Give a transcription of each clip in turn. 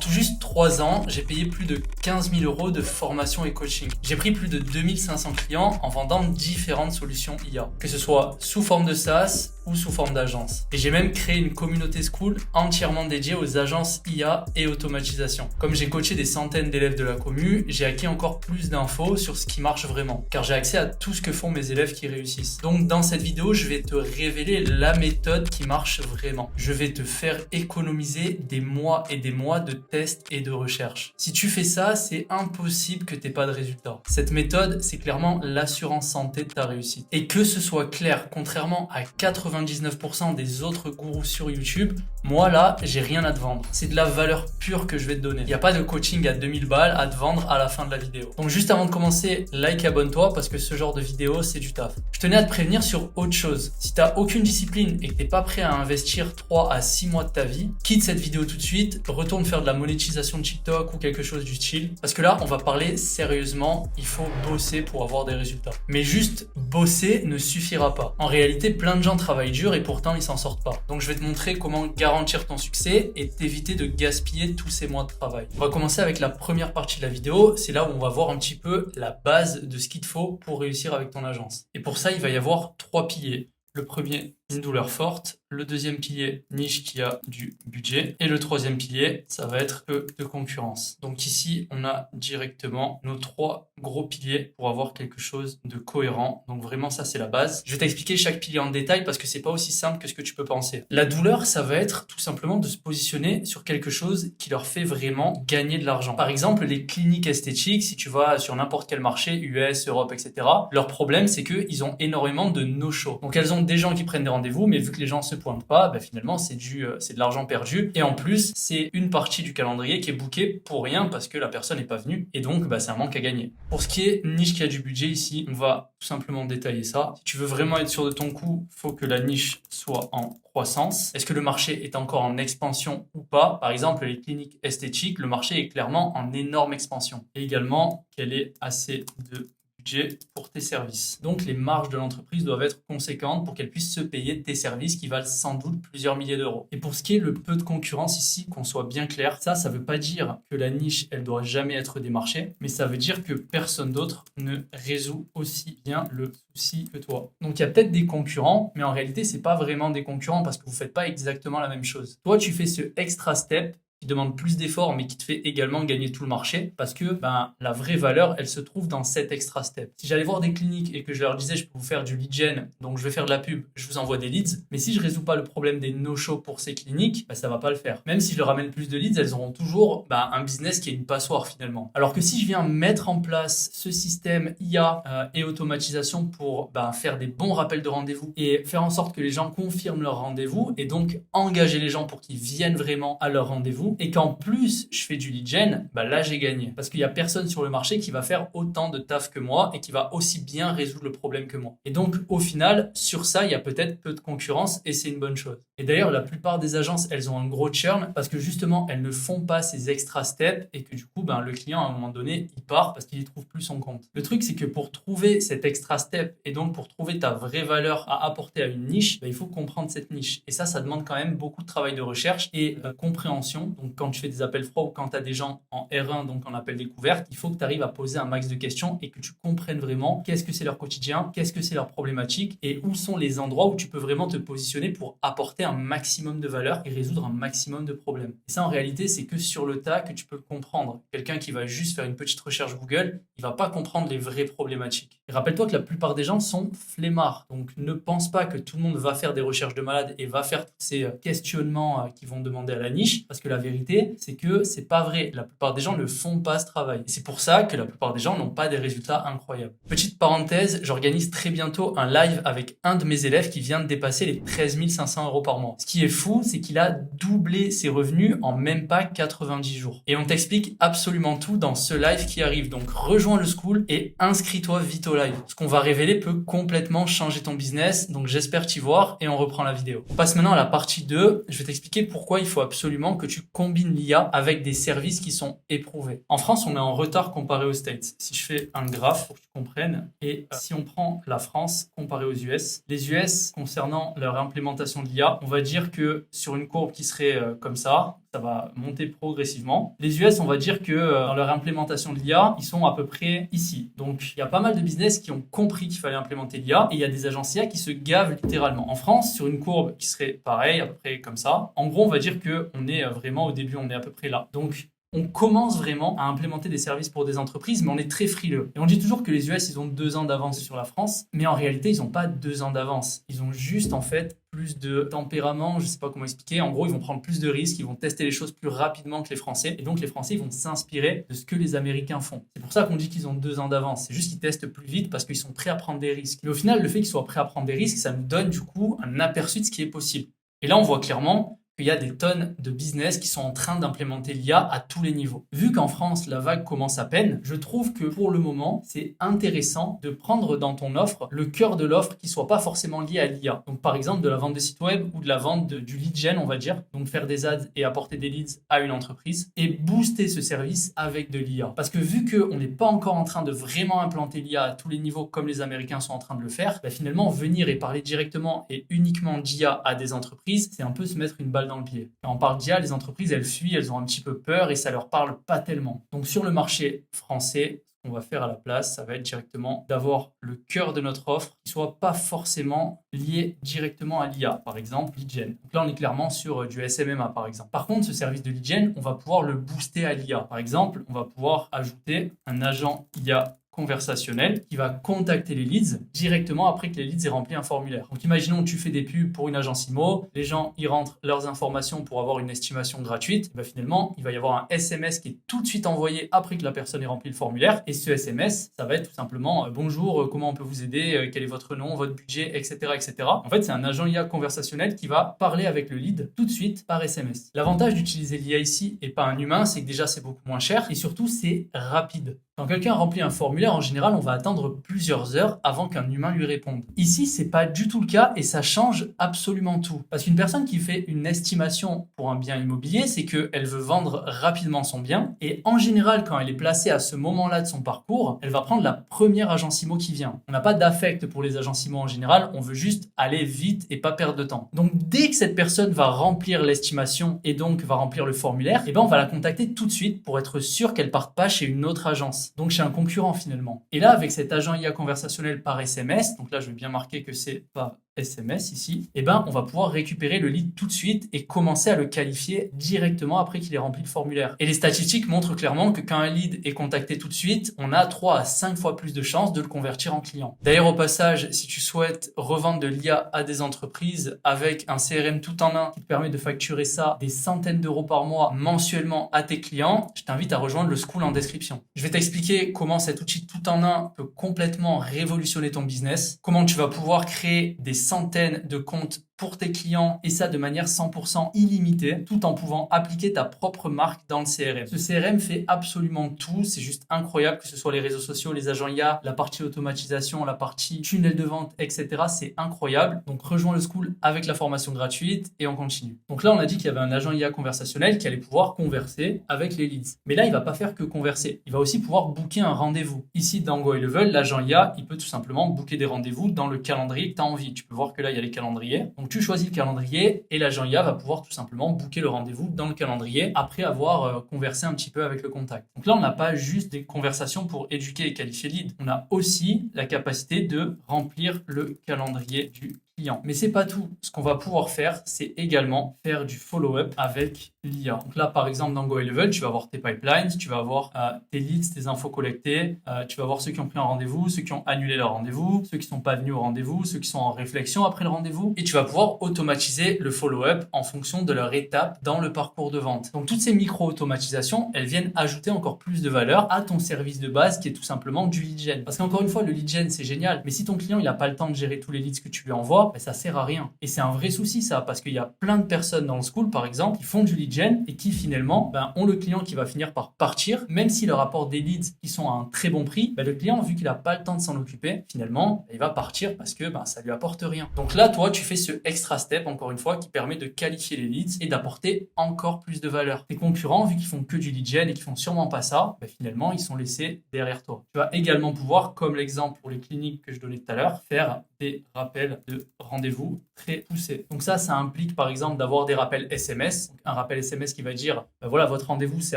tout juste 3 ans, j'ai payé plus de 15 000 € de formation et coaching. J'ai pris plus de 2500 clients en vendant différentes solutions IA, que ce soit sous forme de SaaS ou sous forme d'agence. Et j'ai même créé une communauté school entièrement dédiée aux agences IA et automatisation. Comme j'ai coaché des centaines d'élèves de la commu, j'ai acquis encore plus d'infos sur ce qui marche vraiment, car j'ai accès à tout ce que font mes élèves qui réussissent. Donc dans cette vidéo, je vais te révéler la méthode qui marche vraiment. Je vais te faire économiser des mois et des mois de tests et de recherches. Si tu fais ça, c'est impossible que tu n'aies pas de résultats. Cette méthode, c'est clairement l'assurance santé de ta réussite. Et que ce soit clair, contrairement à 99% des autres gourous sur YouTube, moi là, j'ai rien à te vendre. C'est de la valeur pure que je vais te donner. Il n'y a pas de coaching à 2000 balles à te vendre à la fin de la vidéo. Donc juste avant de commencer, like et abonne-toi parce que ce genre de vidéo, c'est du taf. Je tenais à te prévenir sur autre chose. Si tu n'as aucune discipline et que tu n'es pas prêt à investir 3 à 6 mois de ta vie, quitte cette vidéo tout de suite, retourne faire de la monétisation de TikTok ou quelque chose du style. Parce que là, on va parler sérieusement, il faut bosser pour avoir des résultats. Mais juste bosser ne suffira pas. En réalité, plein de gens travaillent dur et pourtant ils s'en sortent pas. Donc je vais te montrer comment garantir ton succès et t'éviter de gaspiller tous ces mois de travail. On va commencer avec la première partie de la vidéo. C'est là où on va voir un petit peu la base de ce qu'il te faut pour réussir avec ton agence. Et pour ça, il va y avoir 3 piliers. Le premier, une douleur forte. Le deuxième pilier, niche qui a du budget. Et le troisième pilier, ça va être peu de concurrence. Donc ici, on a directement nos 3 gros piliers pour avoir quelque chose de cohérent. Donc vraiment, ça, c'est la base. Je vais t'expliquer chaque pilier en détail parce que c'est pas aussi simple que ce que tu peux penser. La douleur, ça va être tout simplement de se positionner sur quelque chose qui leur fait vraiment gagner de l'argent. Par exemple, les cliniques esthétiques, si tu vas sur n'importe quel marché, US, Europe, etc., leur problème, c'est qu'ils ont énormément de no-show. Donc elles ont des gens qui prennent des rendez-vous, mais vu que les gens se pointent pas, finalement c'est de l'argent perdu. Et en plus, c'est une partie du calendrier qui est bookée pour rien parce que la personne n'est pas venue. Et donc, c'est un manque à gagner. Pour ce qui est niche qui a du budget, ici, on va tout simplement détailler ça. Si tu veux vraiment être sûr de ton coup, il faut que la niche soit en croissance. Est-ce que le marché est encore en expansion ou pas? Par exemple, les cliniques esthétiques, le marché est clairement en énorme expansion. Et également, qu'elle ait assez de budget pour tes services. Donc les marges de l'entreprise doivent être conséquentes pour qu'elle puisse se payer tes services qui valent sans doute plusieurs milliers d'euros. Et pour ce qui est le peu de concurrence ici, qu'on soit bien clair, ça veut pas dire que la niche, elle doit jamais être démarchée, mais ça veut dire que personne d'autre ne résout aussi bien le souci que toi. Donc il y a peut-être des concurrents, mais en réalité, c'est pas vraiment des concurrents parce que vous faites pas exactement la même chose. Toi, tu fais ce extra step qui demande plus d'efforts, mais qui te fait également gagner tout le marché parce que la vraie valeur, elle se trouve dans cet extra step. Si j'allais voir des cliniques et que je leur disais, je peux vous faire du lead gen, donc je vais faire de la pub, je vous envoie des leads, mais si je résous pas le problème des no-show pour ces cliniques, ça va pas le faire. Même si je leur ramène plus de leads, elles auront toujours un business qui est une passoire finalement. Alors que si je viens mettre en place ce système IA et automatisation pour faire des bons rappels de rendez-vous et faire en sorte que les gens confirment leur rendez-vous et donc engager les gens pour qu'ils viennent vraiment à leur rendez-vous, et qu'en plus je fais du lead gen, là j'ai gagné. Parce qu'il n'y a personne sur le marché qui va faire autant de taf que moi et qui va aussi bien résoudre le problème que moi. Et donc au final, sur ça, il y a peut-être peu de concurrence et c'est une bonne chose. Et d'ailleurs, la plupart des agences, elles ont un gros churn parce que justement, elles ne font pas ces extra steps et que du coup, le client, à un moment donné, il part parce qu'il ne trouve plus son compte. Le truc, c'est que pour trouver cet extra step et donc pour trouver ta vraie valeur à apporter à une niche, il faut comprendre cette niche. Et ça demande quand même beaucoup de travail de recherche et compréhension. Donc, quand tu fais des appels froids ou quand tu as des gens en R1, donc en appel découverte, il faut que tu arrives à poser un max de questions et que tu comprennes vraiment qu'est-ce que c'est leur quotidien, qu'est-ce que c'est leur problématique et où sont les endroits où tu peux vraiment te positionner pour apporter un maximum de valeur et résoudre un maximum de problèmes. Et ça, en réalité, c'est que sur le tas que tu peux le comprendre. Quelqu'un qui va juste faire une petite recherche Google, il va pas comprendre les vraies problématiques. Et rappelle-toi que la plupart des gens sont flemmards. Donc, ne pense pas que tout le monde va faire des recherches de malade et va faire tous ces questionnements qui vont demander à la niche, parce que la vérité, c'est que c'est pas vrai. La plupart des gens ne font pas ce travail. Et c'est pour ça que la plupart des gens n'ont pas des résultats incroyables. Petite parenthèse, j'organise très bientôt un live avec un de mes élèves qui vient de dépasser les 13 500 € par mois. Ce qui est fou, c'est qu'il a doublé ses revenus en même pas 90 jours. Et on t'explique absolument tout dans ce live qui arrive. Donc rejoins le school et inscris-toi vite au live. Ce qu'on va révéler peut complètement changer ton business. Donc j'espère t'y voir et on reprend la vidéo. On passe maintenant à la partie 2. Je vais t'expliquer pourquoi il faut absolument que tu combine l'IA avec des services qui sont éprouvés. En France, on est en retard comparé aux States. Si je fais un graphe pour que tu comprennes, et si on prend la France comparé aux US, les US, concernant leur implémentation de l'IA, on va dire que sur une courbe qui serait comme ça va monter progressivement. Les US, on va dire que dans leur implémentation de l'IA, ils sont à peu près ici. Donc, il y a pas mal de business qui ont compris qu'il fallait implémenter l'IA et il y a des agences IA qui se gavent littéralement. En France, sur une courbe qui serait pareil, à peu près comme ça, en gros, on va dire qu'on est vraiment au début, on est à peu près là. Donc, on commence vraiment à implémenter des services pour des entreprises, mais on est très frileux. Et on dit toujours que les US, ils ont 2 ans d'avance sur la France, mais en réalité, ils n'ont pas 2 ans d'avance. Ils ont juste, en fait, plus de tempérament, je ne sais pas comment expliquer. En gros, ils vont prendre plus de risques, ils vont tester les choses plus rapidement que les Français. Et donc, les Français, ils vont s'inspirer de ce que les Américains font. C'est pour ça qu'on dit qu'ils ont 2 ans d'avance. C'est juste qu'ils testent plus vite parce qu'ils sont prêts à prendre des risques. Mais au final, le fait qu'ils soient prêts à prendre des risques, ça nous donne du coup un aperçu de ce qui est possible. Et là, on voit clairement qu'il y a des tonnes de business qui sont en train d'implémenter l'IA à tous les niveaux. Vu qu'en France, la vague commence à peine, je trouve que pour le moment, c'est intéressant de prendre dans ton offre le cœur de l'offre qui soit pas forcément lié à l'IA. Donc par exemple de la vente de site web ou de la vente du lead gen, on va dire. Donc faire des ads et apporter des leads à une entreprise et booster ce service avec de l'IA. Parce que vu qu'on n'est pas encore en train de vraiment implanter l'IA à tous les niveaux comme les Américains sont en train de le faire, finalement venir et parler directement et uniquement d'IA à des entreprises, c'est un peu se mettre une balle dans le pied. Quand on parle d'IA, les entreprises, elles fuient, elles ont un petit peu peur et ça leur parle pas tellement. Donc sur le marché français, ce qu'on va faire à la place, ça va être directement d'avoir le cœur de notre offre qui soit pas forcément lié directement à l'IA. Par exemple, lead gen. Donc là, on est clairement sur du SMMA, par exemple. Par contre, ce service de lead gen, on va pouvoir le booster à l'IA. Par exemple, on va pouvoir ajouter un agent IA conversationnel qui va contacter les leads directement après que les leads aient rempli un formulaire. Donc imaginons que tu fais des pubs pour une agence IMO, les gens y rentrent leurs informations pour avoir une estimation gratuite, et finalement il va y avoir un SMS qui est tout de suite envoyé après que la personne ait rempli le formulaire et ce SMS ça va être tout simplement bonjour, comment on peut vous aider, quel est votre nom, votre budget, etc. etc. En fait c'est un agent IA conversationnel qui va parler avec le lead tout de suite par SMS. L'avantage d'utiliser l'IA ici et pas un humain, c'est que déjà c'est beaucoup moins cher et surtout c'est rapide. Quand quelqu'un remplit un formulaire, en général, on va attendre plusieurs heures avant qu'un humain lui réponde. Ici, c'est pas du tout le cas et ça change absolument tout. Parce qu'une personne qui fait une estimation pour un bien immobilier, c'est qu'elle veut vendre rapidement son bien et en général, quand elle est placée à ce moment-là de son parcours, elle va prendre la première agence IMO qui vient. On n'a pas d'affect pour les agences IMO en général, on veut juste aller vite et pas perdre de temps. Donc, dès que cette personne va remplir l'estimation et donc va remplir le formulaire, on va la contacter tout de suite pour être sûr qu'elle parte pas chez une autre agence. Donc chez un concurrent finalement. Et là, avec cet agent IA conversationnel par SMS, donc là je vais bien marquer que c'est pas SMS ici, on va pouvoir récupérer le lead tout de suite et commencer à le qualifier directement après qu'il ait rempli le formulaire. Et les statistiques montrent clairement que quand un lead est contacté tout de suite, on a 3 à 5 fois plus de chances de le convertir en client. D'ailleurs, au passage, si tu souhaites revendre de l'IA à des entreprises avec un CRM tout en un qui te permet de facturer ça des centaines d'euros par mois mensuellement à tes clients, je t'invite à rejoindre le school en description. Je vais t'expliquer comment cet outil tout en un peut complètement révolutionner ton business, comment tu vas pouvoir créer des centaines de comptes pour tes clients et ça de manière 100% illimitée tout en pouvant appliquer ta propre marque dans le CRM. Ce CRM fait absolument tout, c'est juste incroyable que ce soit les réseaux sociaux, les agents IA, la partie automatisation, la partie tunnel de vente, etc. C'est incroyable. Donc rejoins le school avec la formation gratuite et on continue. Donc là on a dit qu'il y avait un agent IA conversationnel qui allait pouvoir converser avec les leads. Mais là il va pas faire que converser, il va aussi pouvoir booker un rendez-vous. Ici dans Go High Level, l'agent IA il peut tout simplement booker des rendez-vous dans le calendrier que tu as envie. Tu peux voir que là il y a les calendriers. Donc tu choisis le calendrier et l'agent IA va pouvoir tout simplement booker le rendez-vous dans le calendrier après avoir conversé un petit peu avec le contact. Donc là, on n'a pas juste des conversations pour éduquer et qualifier lead. On a aussi la capacité de remplir le calendrier du client. Mais c'est pas tout. Ce qu'on va pouvoir faire, c'est également faire du follow-up avec l'IA. Donc là, par exemple, dans Go High Level, tu vas avoir tes pipelines, tu vas avoir tes leads, tes infos collectées, tu vas voir ceux qui ont pris un rendez-vous, ceux qui ont annulé leur rendez-vous, ceux qui sont pas venus au rendez-vous, ceux qui sont en réflexion après le rendez-vous. Et tu vas pouvoir automatiser le follow-up en fonction de leur étape dans le parcours de vente. Donc toutes ces micro-automatisations, elles viennent ajouter encore plus de valeur à ton service de base qui est tout simplement du lead gen. Parce qu'encore une fois, le lead gen, c'est génial. Mais si ton client, il n'a pas le temps de gérer tous les leads que tu lui envoies, toi, ça sert à rien. Et c'est un vrai souci ça, parce qu'il y a plein de personnes dans le school, par exemple, qui font du lead gen et qui finalement ont le client qui va finir par partir, même s'il leur apporte des leads qui sont à un très bon prix, le client, vu qu'il n'a pas le temps de s'en occuper, finalement, il va partir parce que ça lui apporte rien. Donc là, toi, tu fais ce extra step, encore une fois, qui permet de qualifier les leads et d'apporter encore plus de valeur. Tes concurrents, vu qu'ils font que du lead gen et qu'ils font sûrement pas ça, finalement, ils sont laissés derrière toi. Tu vas également pouvoir, comme l'exemple pour les cliniques que je donnais tout à l'heure, faire des rappels de rendez-vous très poussés. Donc ça implique par exemple d'avoir des rappels SMS. Donc un rappel SMS qui va dire voilà, votre rendez-vous c'est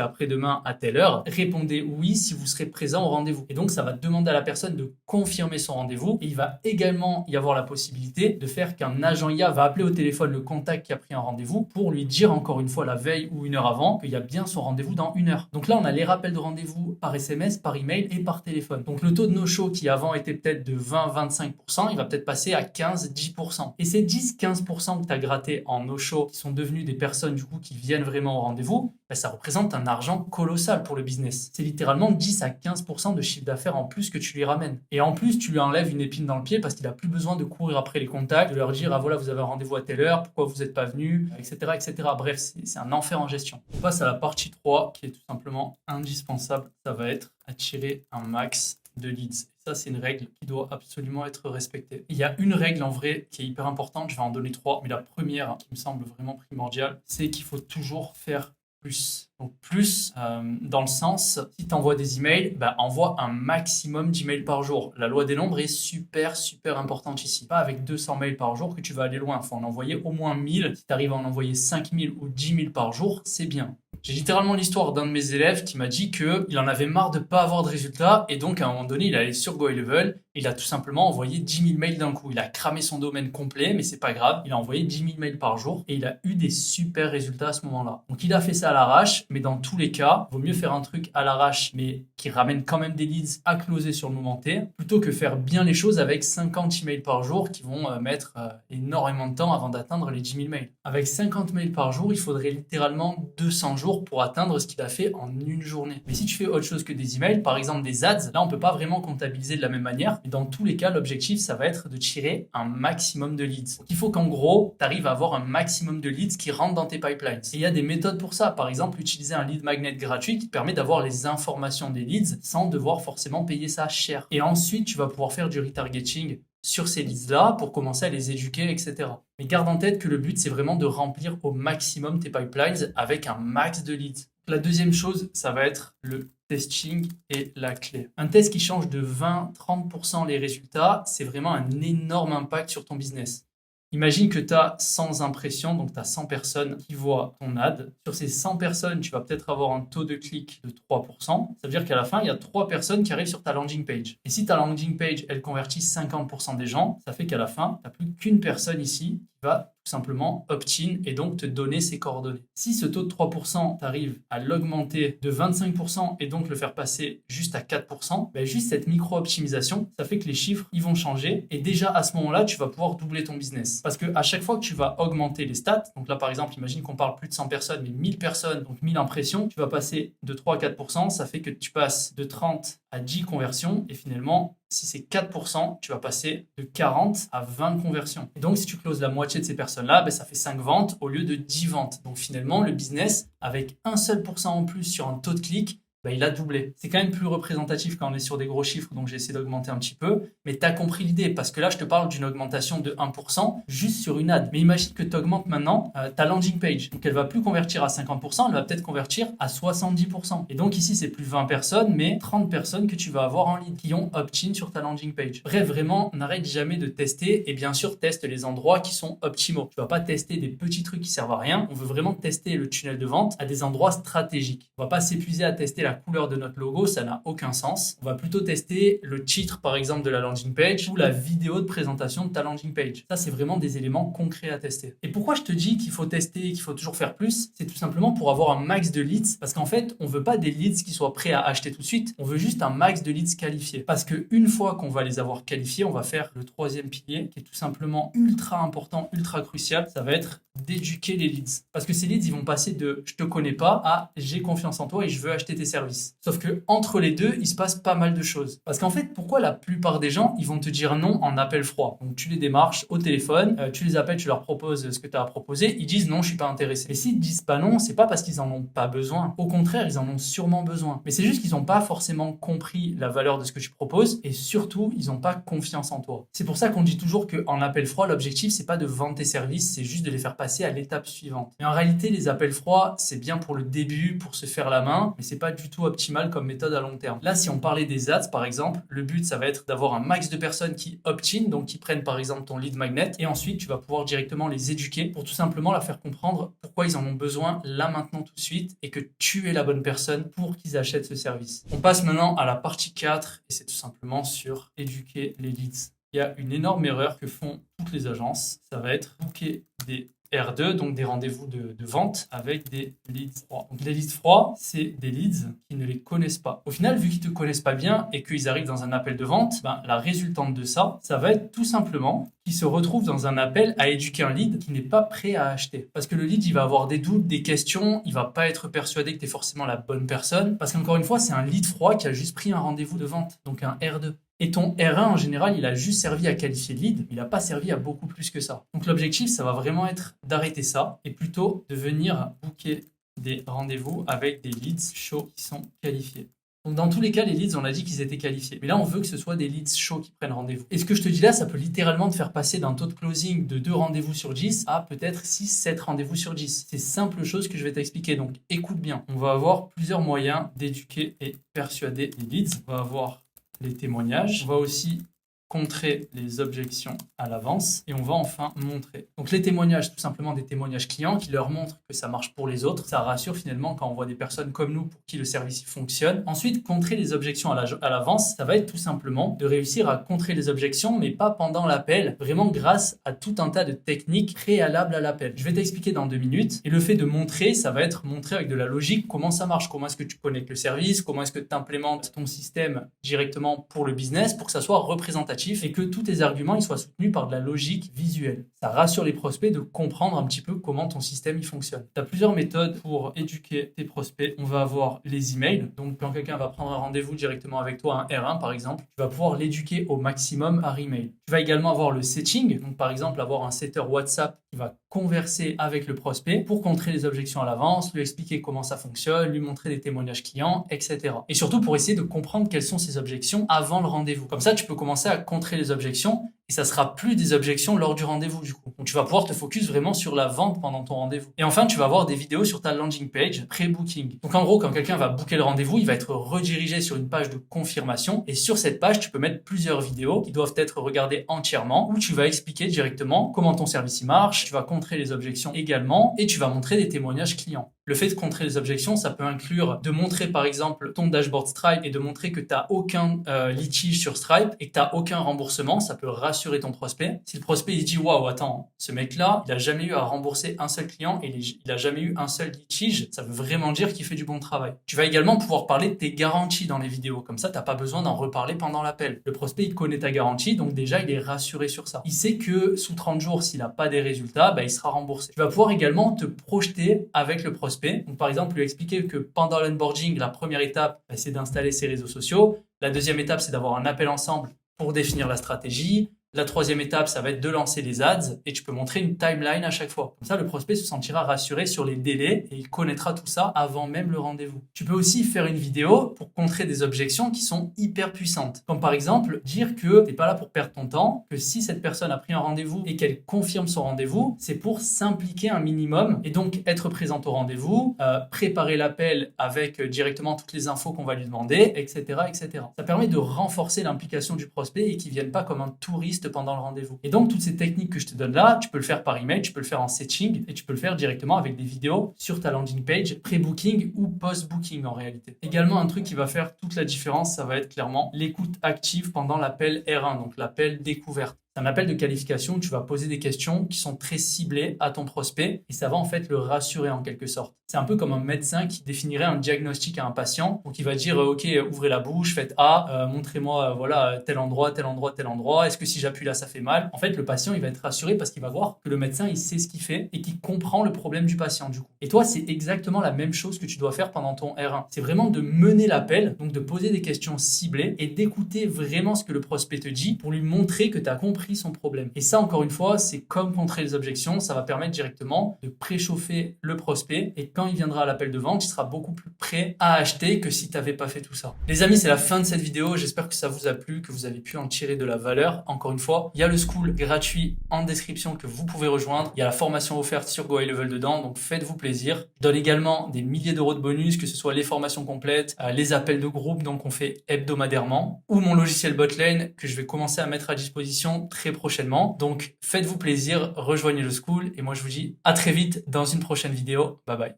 après-demain à telle heure. Répondez oui si vous serez présent au rendez-vous. Et donc ça va demander à la personne de confirmer son rendez-vous. Et il va également y avoir la possibilité de faire qu'un agent IA va appeler au téléphone le contact qui a pris un rendez-vous pour lui dire encore une fois la veille ou une heure avant qu'il y a bien son rendez-vous dans une heure. Donc là on a les rappels de rendez-vous par SMS, par email et par téléphone. Donc le taux de no-show qui avant était peut-être de 20-25%, il va peut-être passer à 15-10%. Et ces 10-15% que tu as gratté en no-show, qui sont devenus des personnes du coup qui viennent vraiment au rendez-vous, ça représente un argent colossal pour le business. C'est littéralement 10 à 15% de chiffre d'affaires en plus que tu lui ramènes. Et en plus, tu lui enlèves une épine dans le pied parce qu'il n'a plus besoin de courir après les contacts, de leur dire ah voilà, vous avez un rendez-vous à telle heure, pourquoi vous n'êtes pas venu, etc. etc. Bref, c'est un enfer en gestion. On passe à la partie 3 qui est tout simplement indispensable. Ça va être attirer un max de leads. Ça, c'est une règle qui doit absolument être respectée. Il y a une règle en vrai qui est hyper importante, je vais en donner 3, mais la première qui me semble vraiment primordiale, c'est qu'il faut toujours faire plus. Donc plus dans le sens, si tu envoies des emails, envoie un maximum d'emails par jour. La loi des nombres est super importante ici. Pas avec 200 mails par jour que tu vas aller loin. Il faut en envoyer au moins 1000. Si tu arrives à en envoyer 5000 ou 10 000 par jour, c'est bien. J'ai littéralement l'histoire d'un de mes élèves qui m'a dit qu'il en avait marre de ne pas avoir de résultats et donc à un moment donné, il est allé sur GoHighLevel et il a tout simplement envoyé 10 000 mails d'un coup. Il a cramé son domaine complet, mais c'est pas grave. Il a envoyé 10 000 mails par jour et il a eu des super résultats à ce moment-là. Donc il a fait ça à l'arrache, mais dans tous les cas, il vaut mieux faire un truc à l'arrache, mais qui ramène quand même des leads à closer sur le moment T, plutôt que faire bien les choses avec 50 emails par jour qui vont mettre énormément de temps avant d'atteindre les 10 000 mails. Avec 50 mails par jour, il faudrait littéralement 200 jours pour atteindre ce qu'il a fait en une journée. Mais si tu fais autre chose que des emails, par exemple des ads, là on peut pas vraiment comptabiliser de la même manière. Et dans tous les cas, l'objectif, ça va être de tirer un maximum de leads. Donc, il faut qu'en gros, tu arrives à avoir un maximum de leads qui rentrent dans tes pipelines. Et il y a des méthodes pour ça. Par exemple, utiliser un lead magnet gratuit qui te permet d'avoir les informations des leads sans devoir forcément payer ça cher. Et ensuite, tu vas pouvoir faire du retargeting sur ces leads-là pour commencer à les éduquer, etc. Mais garde en tête que le but, c'est vraiment de remplir au maximum tes pipelines avec un max de leads. La deuxième chose, ça va être le testing et la clé. Un test qui change de 20-30% les résultats, c'est vraiment un énorme impact sur ton business. Imagine que tu as 100 impressions, donc tu as 100 personnes qui voient ton ad. Sur ces 100 personnes, tu vas peut-être avoir un taux de clic de 3%. Ça veut dire qu'à la fin, il y a 3 personnes qui arrivent sur ta landing page. Et si ta landing page, elle convertit 50% des gens, ça fait qu'à la fin, tu n'as plus qu'une personne ici qui va tout simplement opt-in et donc te donner ses coordonnées. Si ce taux de 3%, tu arrives à l'augmenter de 25% et donc le faire passer juste à 4%, juste cette micro-optimisation, ça fait que les chiffres, ils vont changer et déjà à ce moment-là, tu vas pouvoir doubler ton business. Parce qu'à chaque fois que tu vas augmenter les stats, donc là par exemple, imagine qu'on parle plus de 100 personnes, mais 1000 personnes, donc 1000 impressions, tu vas passer de 3 à 4%, ça fait que tu passes de 30 à 10 conversions et finalement, si c'est 4%, tu vas passer de 40 à 20 conversions. Et donc, si tu closes la moitié de ces personnes-là, ça fait 5 ventes au lieu de 10 ventes. Donc finalement, le business, avec un seul pourcent en plus sur un taux de clic, il a doublé. C'est quand même plus représentatif quand on est sur des gros chiffres, donc j'ai essayé d'augmenter un petit peu. Mais tu as compris l'idée, parce que là, je te parle d'une augmentation de 1% juste sur une ad. Mais imagine que tu augmentes maintenant ta landing page. Donc elle va plus convertir à 50%, elle va peut-être convertir à 70%. Et donc ici, c'est plus 20 personnes, mais 30 personnes que tu vas avoir en lead qui ont opt-in sur ta landing page. Bref, vraiment, n'arrête jamais de tester et bien sûr, teste les endroits qui sont optimaux. Tu vas pas tester des petits trucs qui servent à rien. On veut vraiment tester le tunnel de vente à des endroits stratégiques. On va pas s'épuiser à tester la couleur de notre logo, ça n'a aucun sens. On va plutôt tester le titre par exemple de la landing page ou la vidéo de présentation de ta landing page. Ça, c'est vraiment des éléments concrets à tester. Et pourquoi je te dis qu'il faut tester, qu'il faut toujours faire plus? C'est tout simplement pour avoir un max de leads, parce qu'en fait, on veut pas des leads qui soient prêts à acheter tout de suite, on veut juste un max de leads qualifiés. Parce qu'une fois qu'on va les avoir qualifiés, on va faire le troisième pilier qui est tout simplement ultra important, ultra crucial, ça va être d'éduquer les leads. Parce que ces leads, ils vont passer de « je te connais pas » à « j'ai confiance en toi et je veux acheter tes services ». service. Sauf que entre les deux, il se passe pas mal de choses. Parce qu'en fait, pourquoi la plupart des gens, ils vont te dire non en appel froid? Donc tu les démarches au téléphone, tu les appelles, tu leur proposes ce que tu as à proposer, ils disent non, je suis pas intéressé. Et s'ils disent pas non, c'est pas parce qu'ils en ont pas besoin. Au contraire, ils en ont sûrement besoin. Mais c'est juste qu'ils n'ont pas forcément compris la valeur de ce que tu proposes et surtout, ils n'ont pas confiance en toi. C'est pour ça qu'on dit toujours qu'en appel froid, l'objectif, c'est pas de vendre tes services, c'est juste de les faire passer à l'étape suivante. Mais en réalité, les appels froids, c'est bien pour le début, pour se faire la main, mais c'est pas du tout optimal comme méthode à long terme. Là, si on parlait des ads, par exemple, le but, ça va être d'avoir un max de personnes qui opt-in, donc qui prennent par exemple ton lead magnet, et ensuite, tu vas pouvoir directement les éduquer pour tout simplement leur faire comprendre pourquoi ils en ont besoin là, maintenant, tout de suite, et que tu es la bonne personne pour qu'ils achètent ce service. On passe maintenant à la partie 4, et c'est tout simplement sur éduquer les leads. Il y a une énorme erreur que font toutes les agences, ça va être booker des R2, donc des rendez-vous de vente avec des leads froids. Donc les leads froids, c'est des leads qui ne les connaissent pas. Au final, vu qu'ils ne te connaissent pas bien et qu'ils arrivent dans un appel de vente, la résultante de ça, ça va être tout simplement qu'ils se retrouvent dans un appel à éduquer un lead qui n'est pas prêt à acheter. Parce que le lead, il va avoir des doutes, des questions, il va pas être persuadé que tu es forcément la bonne personne. Parce qu'encore une fois, c'est un lead froid qui a juste pris un rendez-vous de vente, donc un R2. Et ton R1, en général, il a juste servi à qualifier le lead, il n'a pas servi à beaucoup plus que ça. Donc l'objectif, ça va vraiment être d'arrêter ça et plutôt de venir booker des rendez-vous avec des leads chauds qui sont qualifiés. Donc dans tous les cas, les leads, on a dit qu'ils étaient qualifiés. Mais là, on veut que ce soit des leads chauds qui prennent rendez-vous. Et ce que je te dis là, ça peut littéralement te faire passer d'un taux de closing de 2 rendez-vous sur 10 à peut-être 6-7 rendez-vous sur 10. C'est simple chose que je vais t'expliquer. Donc écoute bien. On va avoir plusieurs moyens d'éduquer et persuader les leads. On va avoir les témoignages. On va aussi contrer les objections à l'avance et on va enfin montrer. Donc les témoignages, tout simplement des témoignages clients qui leur montrent que ça marche pour les autres. Ça rassure finalement quand on voit des personnes comme nous pour qui le service fonctionne. Ensuite, contrer les objections à l'avance, ça va être tout simplement de réussir à contrer les objections, mais pas pendant l'appel, vraiment grâce à tout un tas de techniques préalables à l'appel. Je vais t'expliquer dans 2 minutes. Et le fait de montrer, ça va être montrer avec de la logique comment ça marche, comment est-ce que tu connectes le service, comment est-ce que tu implémentes ton système directement pour le business pour que ça soit représentatif et que tous tes arguments ils soient soutenus par de la logique visuelle. Ça rassure les prospects de comprendre un petit peu comment ton système il fonctionne. Tu as plusieurs méthodes pour éduquer tes prospects. On va avoir les emails. Donc quand quelqu'un va prendre un rendez-vous directement avec toi, un R1 par exemple, tu vas pouvoir l'éduquer au maximum par email. Tu vas également avoir le setting. Donc par exemple avoir un setter WhatsApp qui va converser avec le prospect pour contrer les objections à l'avance, lui expliquer comment ça fonctionne, lui montrer des témoignages clients, etc. Et surtout pour essayer de comprendre quelles sont ces objections avant le rendez-vous. Comme ça, tu peux commencer à contrer les objections et ça sera plus des objections lors du rendez-vous du coup. Donc tu vas pouvoir te focus vraiment sur la vente pendant ton rendez-vous. Et enfin, tu vas avoir des vidéos sur ta landing page pré-booking. Donc en gros, quand quelqu'un va booker le rendez-vous, il va être redirigé sur une page de confirmation et sur cette page, tu peux mettre plusieurs vidéos qui doivent être regardées entièrement où tu vas expliquer directement comment ton service y marche, tu vas contrer les objections également et tu vas montrer des témoignages clients. Le fait de contrer les objections, ça peut inclure de montrer par exemple ton dashboard Stripe et de montrer que tu n'as aucun litige sur Stripe et que tu n'as aucun remboursement. Ça peut rassurer ton prospect. Si le prospect il dit waouh, attends, ce mec-là, il n'a jamais eu à rembourser un seul client et il n'a jamais eu un seul litige, ça veut vraiment dire qu'il fait du bon travail. Tu vas également pouvoir parler de tes garanties dans les vidéos. Comme ça, tu n'as pas besoin d'en reparler pendant l'appel. Le prospect, il connaît ta garantie, donc déjà, il est rassuré sur ça. Il sait que sous 30 jours, s'il n'a pas des résultats, il sera remboursé. Tu vas pouvoir également te projeter avec le prospect. Donc, par exemple, lui expliquer que pendant l'onboarding, la première étape, c'est d'installer ses réseaux sociaux. La deuxième étape, c'est d'avoir un appel ensemble pour définir la stratégie. La troisième étape, ça va être de lancer les ads et tu peux montrer une timeline à chaque fois. Comme ça, le prospect se sentira rassuré sur les délais et il connaîtra tout ça avant même le rendez-vous. Tu peux aussi faire une vidéo pour contrer des objections qui sont hyper puissantes. Comme par exemple, dire que t'es pas là pour perdre ton temps, que si cette personne a pris un rendez-vous et qu'elle confirme son rendez-vous, c'est pour s'impliquer un minimum et donc être présente au rendez-vous, préparer l'appel avec directement toutes les infos qu'on va lui demander, etc., etc. Ça permet de renforcer l'implication du prospect et qu'il vienne pas comme un touriste pendant le rendez-vous. Et donc, toutes ces techniques que je te donne là, tu peux le faire par email, tu peux le faire en setting et tu peux le faire directement avec des vidéos sur ta landing page, pré-booking ou post-booking en réalité. Également, un truc qui va faire toute la différence, ça va être clairement l'écoute active pendant l'appel R1, donc l'appel découverte. C'est un appel de qualification où tu vas poser des questions qui sont très ciblées à ton prospect et ça va en fait le rassurer en quelque sorte. C'est un peu comme un médecin qui définirait un diagnostic à un patient. Donc il va dire ok, ouvrez la bouche, faites A, montrez-moi voilà tel endroit, tel endroit, tel endroit. Est-ce que si j'appuie là ça fait mal? En fait le patient il va être rassuré parce qu'il va voir que le médecin il sait ce qu'il fait et qu'il comprend le problème du patient du coup. Et toi c'est exactement la même chose que tu dois faire pendant ton R1. C'est vraiment de mener l'appel, donc de poser des questions ciblées et d'écouter vraiment ce que le prospect te dit pour lui montrer que tu as compris son problème. Et ça encore une fois c'est comme contrer les objections, ça va permettre directement de préchauffer le prospect et quand il viendra à l'appel de vente, il sera beaucoup plus prêt à acheter que si tu n'avais pas fait tout ça. Les amis, c'est la fin de cette vidéo. J'espère que ça vous a plu, que vous avez pu en tirer de la valeur. Encore une fois, il y a le school gratuit en description que vous pouvez rejoindre. Il y a la formation offerte sur Go High Level dedans, donc faites-vous plaisir. Je donne également des milliers d'euros de bonus, que ce soit les formations complètes, les appels de groupe, donc on fait hebdomadairement, ou mon logiciel Botlane que je vais commencer à mettre à disposition très prochainement. Donc faites-vous plaisir, rejoignez le school et moi je vous dis à très vite dans une prochaine vidéo. Bye bye.